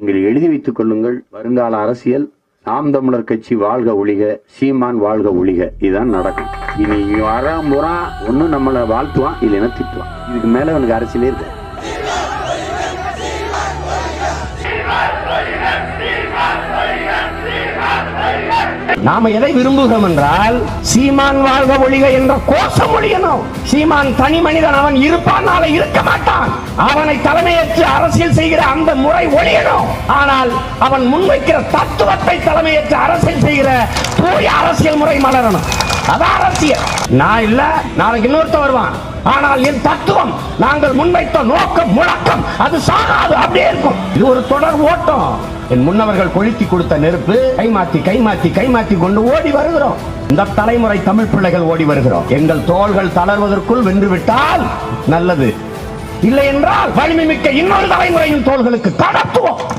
நீங்கள் எழுதி வைத்துக் கொள்ளுங்கள். வருங்கால அரசியல் நாம் தமிழர் கட்சி வாழ்க ஒழிக, சீமான் வாழ்க ஒழிக, இதுதான் நடக்கும். இனி வரமுறா ஒண்ணு நம்மளை வாழ்த்துவான், இல்லைன்னா திட்டுவான். இதுக்கு மேல அவனுக்கு அரசியலே இருக்கு. நாம எதை விரும்புகிறோம் என்றால் சீமான் வாழ்க ஒழிக என்ற கோஷம் ஒழியணும். சீமான் தனி மனிதன், அவன் இருப்பான், நாளை இருக்க மாட்டான். அவனை தலைமையேற்று அரசியல் செய்கிற அந்த முறை ஒழியணும். ஆனால் அவன் முன்வைக்கிற தத்துவத்தை தலைமையேற்று அரசியல் செய்கிற தூய அரசியல் முறை மலரணும். அதான் அரசியல். நான் இல்ல, நாளைக்கு இன்னொருத்த வருவான். ஆனால் என் தத்துவம், நாங்கள் முன்வைத்த நோக்கம், முழக்கம் அது சாகாது, அப்படியே இருக்கும். இது ஒரு தொடர் ஓட்டம். என் முன்னவர்கள் கொளுத்தி கொடுத்த நெருப்பு கைமாத்தி கொண்டு ஓடி வருகிறோம். இந்த தலைமுறை தமிழ் பிள்ளைகள் ஓடி வருகிறோம். எங்கள் தோள்கள் தளர்வதற்குள் வென்று விட்டால் நல்லது, இல்லை என்றால் வலிமை மிக்க இன்னொரு தலைமுறையின் தோள்களுக்கு கடத்துவோம்.